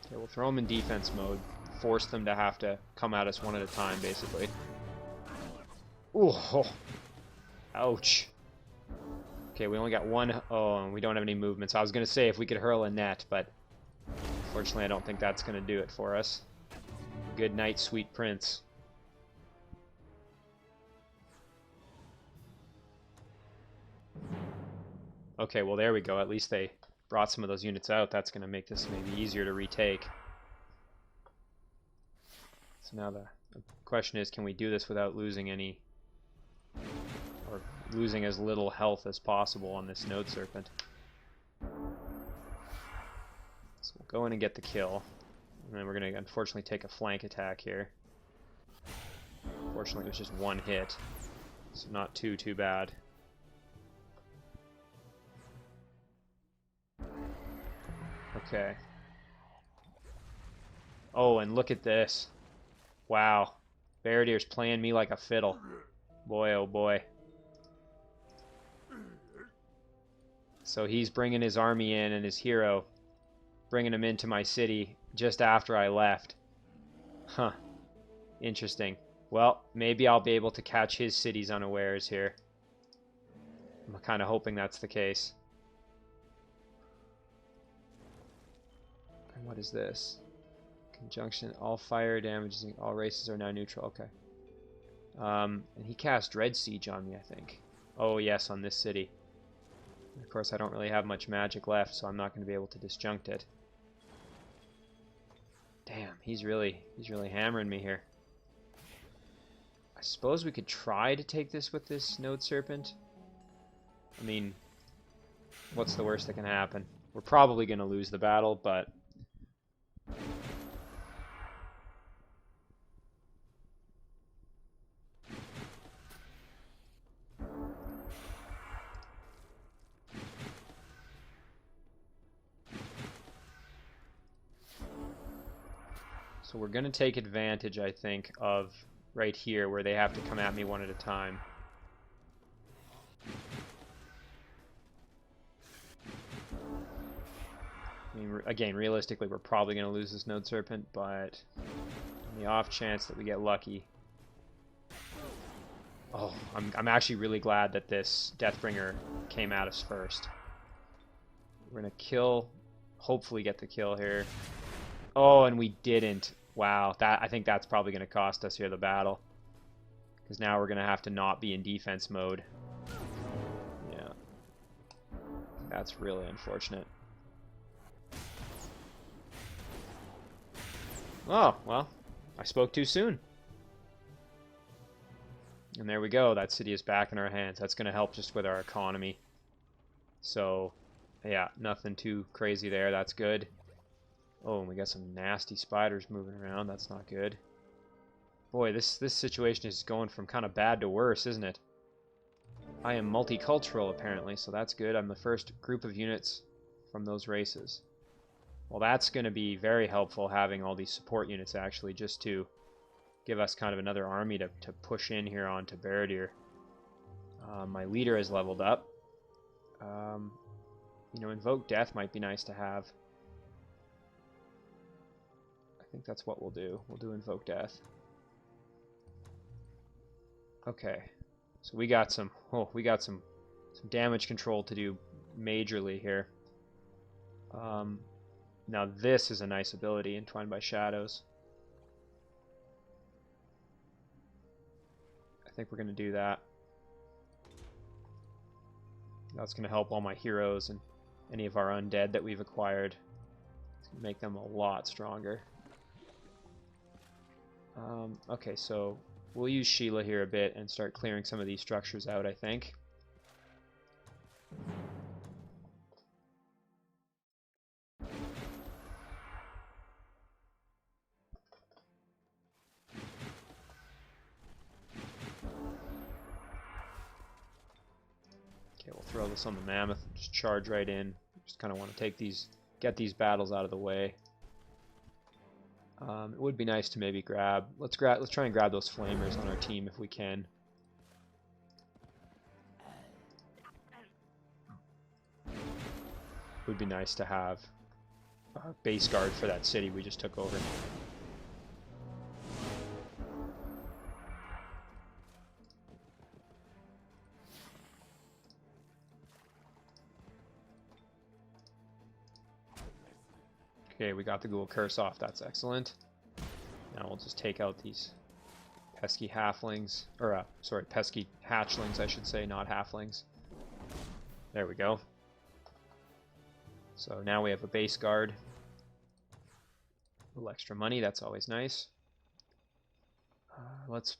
Okay, we'll throw them in defense mode. Force them to have to come at us one at a time, basically. Ooh, oh. Ouch. Okay, we only got one. Oh, and we don't have any movement. So I was going to say if we could hurl a net, but unfortunately I don't think that's going to do it for us. Good night, sweet prince. Okay, well there we go. At least they brought some of those units out. That's going to make this maybe easier to retake. So now the question is, can we do this without losing any, or losing as little health as possible on this Node Serpent? So we'll go in and get the kill, and then we're going to unfortunately take a flank attack here. Fortunately, it was just one hit, so not too bad. Okay. Oh, and look at this. Wow. Baradir's playing me like a fiddle. Boy, oh boy. So he's bringing his army in and his hero, bringing him into my city just after I left. Huh. Interesting. Well, maybe I'll be able to catch his cities unawares here. I'm kind of hoping that's the case. And what is this? Conjunction, all fire damages, all races are now neutral. Okay. And he cast Dread Siege on me, I think. Oh yes, on this city. Of course, I don't really have much magic left, so I'm not going to be able to disjunct it. Damn, he's really hammering me here. I suppose we could try to take this with this Node Serpent. I mean, what's the worst that can happen? We're probably going to lose the battle, but... So we're going to take advantage, I think, of right here where they have to come at me one at a time. I mean, again, realistically, we're probably going to lose this Node Serpent, but on the off chance that we get lucky... Oh, I'm actually really glad that this Deathbringer came at us first. We're going to kill, hopefully get the kill here. Oh, and we didn't. Wow, I think that's probably going to cost us here the battle. Because now we're going to have to not be in defense mode. Yeah. That's really unfortunate. Oh, well, I spoke too soon. And there we go. That city is back in our hands. That's going to help just with our economy. So, yeah, nothing too crazy there. That's good. Oh, and we got some nasty spiders moving around. That's not good. Boy, this situation is going from kind of bad to worse, isn't it? I am multicultural, apparently, so that's good. I'm the first group of units from those races. Well, that's going to be very helpful, having all these support units, actually, just to give us kind of another army to push in here onto Baradir. My leader has leveled up. You know, Invoke Death might be nice to have. I think that's what we'll do. We'll do Invoke Death. Okay, so we got some damage control to do majorly here. Now this is a nice ability, Entwined by Shadows. I think we're going to do that. That's going to help all my heroes and any of our undead that we've acquired. It's going to make them a lot stronger. Okay, so we'll use Sheila here a bit and start clearing some of these structures out, I think. Okay, we'll throw this on the Mammoth, just charge right in. Just kind of want to get these battles out of the way. It would be nice to maybe let's try and grab those flamers on our team if we can. It would be nice to have a base guard for that city we just took over. Okay, we got the Ghoul Curse off. That's excellent. Now we'll just take out these pesky halflings, or sorry, pesky hatchlings, I should say, not halflings. There we go. So now we have a base guard. A little extra money, that's always nice. Let's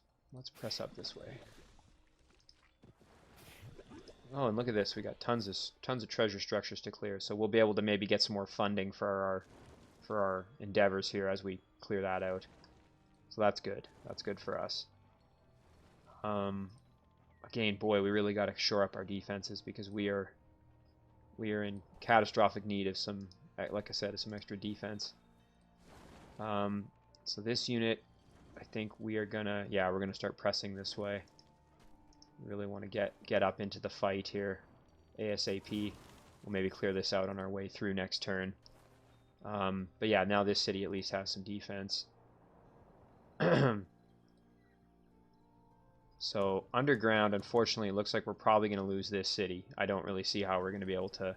press up this way. Oh, and look at this. We got tons of treasure structures to clear, so we'll be able to maybe get some more funding for our endeavors here as we clear that out. So that's good. That's good for us. Again, boy, we really got to shore up our defenses because we are in catastrophic need of some, like I said, of some extra defense. So this unit, I think we're gonna start pressing this way. We really want to get up into the fight here ASAP. We'll maybe clear this out on our way through next turn. But yeah, now this city at least has some defense. So underground, unfortunately, it looks like we're probably going to lose this city. I don't really see how we're going to be able to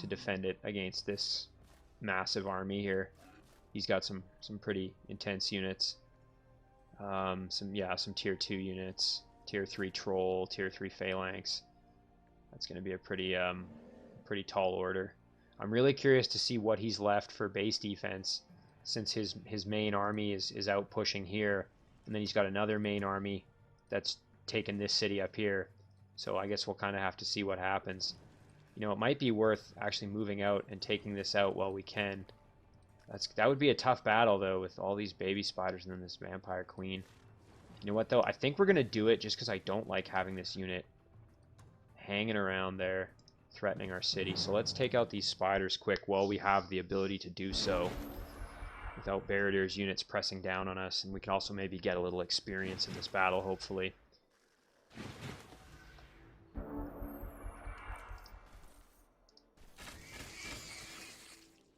defend it against this massive army here. He's got some pretty intense units. Some tier 2 units, tier 3 troll, tier 3 phalanx. That's going to be a pretty tall order. I'm really curious to see what he's left for base defense, since his main army is out pushing here, and then he's got another main army that's taken this city up here. So I guess we'll kind of have to see what happens. You know, it might be worth actually moving out and taking this out while we can. That would be a tough battle, though, with all these baby spiders and then this vampire queen. You know what, though? I think we're going to do it just because I don't like having this unit hanging around there, threatening our city. So let's take out these spiders quick while we have the ability to do so without Baradir's units pressing down on us, and we can also maybe get a little experience in this battle, hopefully.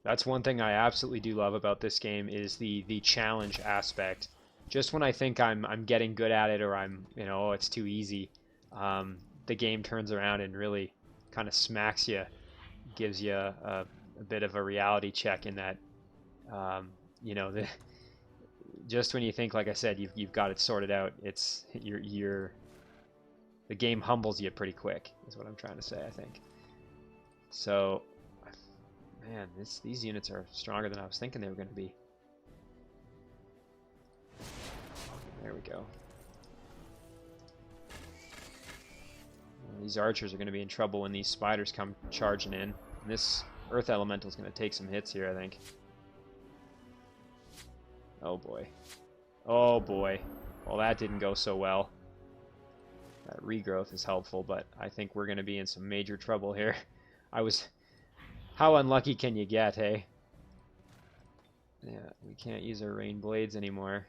That's one thing I absolutely do love about this game, is the challenge aspect. Just when I think I'm getting good at it, or oh, it's too easy, the game turns around and really kind of smacks you, gives you a bit of a reality check in that, just when you think, like I said, you've got it sorted out, the game humbles you pretty quick, is what I'm trying to say, I think. So, man, these units are stronger than I was thinking they were going to be. There we go. These archers are going to be in trouble when these spiders come charging in. And this earth elemental is going to take some hits here, I think. Oh boy. Oh boy. Well, that didn't go so well. That regrowth is helpful, but I think we're going to be in some major trouble here. How unlucky can you get, hey? Yeah, we can't use our rain blades anymore.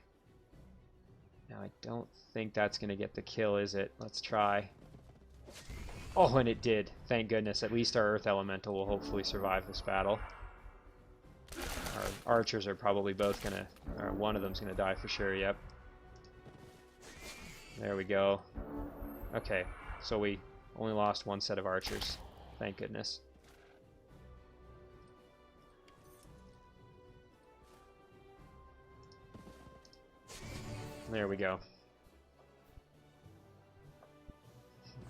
Now, I don't think that's going to get the kill, is it? Let's try. Oh, and it did. Thank goodness. At least our earth elemental will hopefully survive this battle. Our archers are probably both going to... Or one of them's going to die for sure, yep. There we go. Okay, so we only lost one set of archers. Thank goodness. There we go.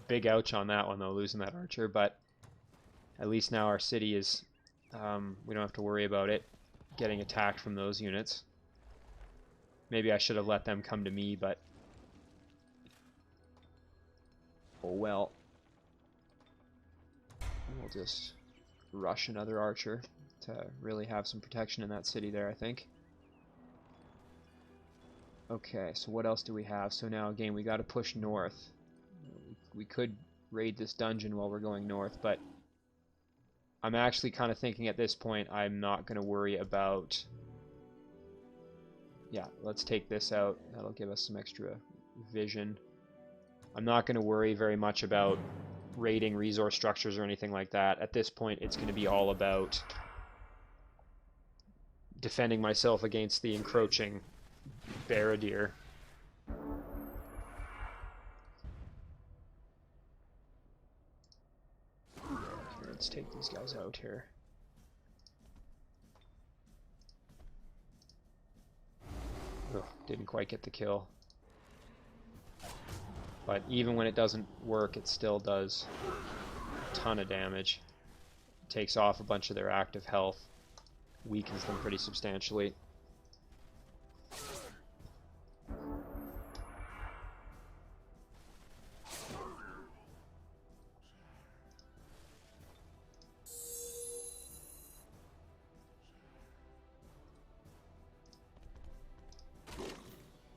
Big ouch on that one, though, losing that archer, but at least now our city is... we don't have to worry about it getting attacked from those units. Maybe I should have let them come to me, but... Oh well. We'll just rush another archer to really have some protection in that city there, I think. Okay, so what else do we have? So now, again, we got to push north. We could raid this dungeon while we're going north, but I'm actually kind of thinking at this point I'm not going to worry about... Yeah, let's take this out. That'll give us some extra vision. I'm not going to worry very much about raiding resource structures or anything like that. At this point, it's going to be all about defending myself against the encroaching Baradir. Let's take these guys out here. Ugh, didn't quite get the kill. But even when it doesn't work, it still does a ton of damage. It takes off a bunch of their active health, weakens them pretty substantially.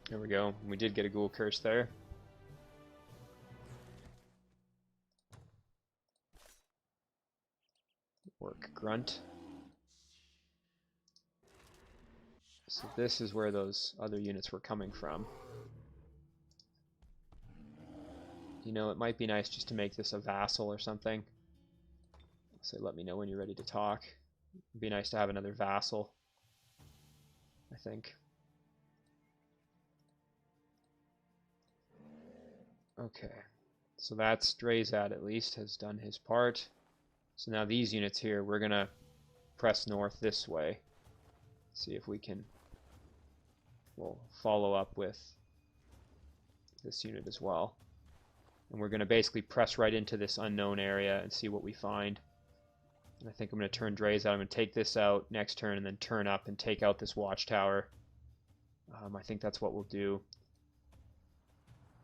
There we go. We did get a ghoul curse there. Work grunt. So this is where those other units were coming from. You know, it might be nice just to make this a vassal or something. So let me know when you're ready to talk. It'd be nice to have another vassal, I think. Okay, so that's Draezad at least has done his part. So now these units here, we're gonna press north this way. See if we can, we'll follow up with this unit as well. And we're gonna basically press right into this unknown area and see what we find. And I think I'm gonna turn Draezad. I'm gonna take this out next turn and then turn up and take out this watchtower. I think that's what we'll do.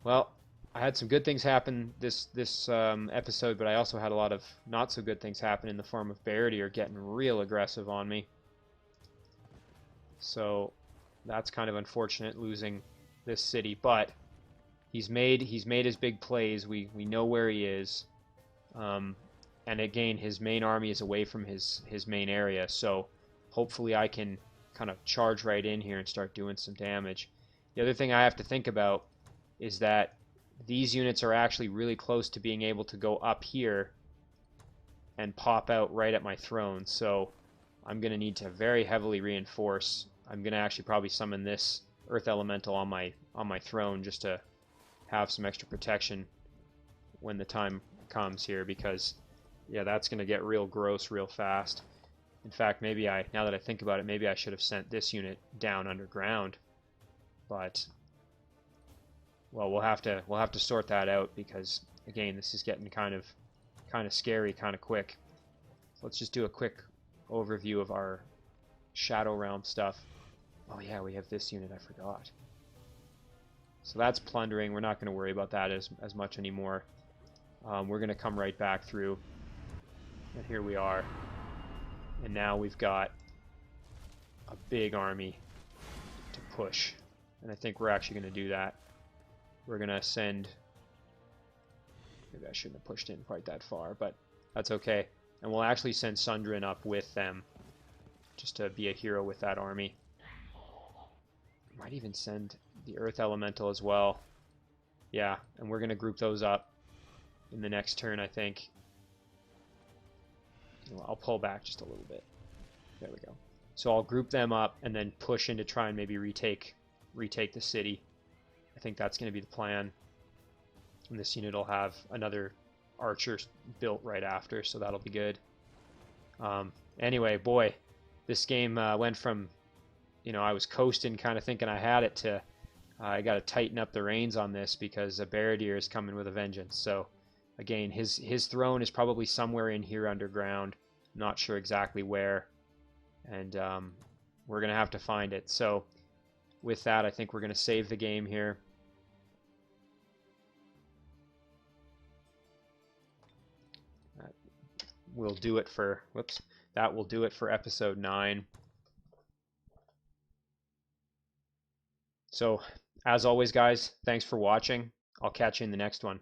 Well, I had some good things happen this episode, but I also had a lot of not so good things happen in the form of Baradir getting real aggressive on me. So that's kind of unfortunate, losing this city, but he's made his big plays. We know where he is, and again, his main army is away from his main area. So hopefully, I can kind of charge right in here and start doing some damage. The other thing I have to think about is that these units are actually really close to being able to go up here and pop out right at my throne. So I'm going to need to very heavily reinforce. I'm going to actually probably summon this Earth Elemental on my throne just to have some extra protection when the time comes here, because yeah, that's going to get real gross real fast. In fact, maybe now that I think about it, maybe I should have sent this unit down underground. But well, we'll have to sort that out, because again, this is getting kind of scary kind of quick. So let's just do a quick overview of our Shadow Realm stuff. Oh yeah, we have this unit, I forgot. So that's plundering. We're not going to worry about that as much anymore. We're going to come right back through. And here we are. And now we've got a big army to push. And I think we're actually going to do that. We're going to send... Maybe I shouldn't have pushed in quite that far, but that's okay. And we'll actually send Sundrin up with them, just to be a hero with that army. Might even send the Earth Elemental as well. Yeah, and we're going to group those up in the next turn, I think. I'll pull back just a little bit. There we go. So I'll group them up and then push in to try and maybe retake the city. I think that's going to be the plan. And this unit will have another archer built right after, so that'll be good. Anyway, boy, this game went from, I was coasting, kind of thinking I had it, to I got to tighten up the reins on this because Baradir is coming with a vengeance. So again, his throne is probably somewhere in here underground. Not sure exactly where, and we're gonna have to find it. So with that, I think we're gonna save the game here. We'll do it for, that will do it for episode 9. So, as always, guys, thanks for watching. I'll catch you in the next one.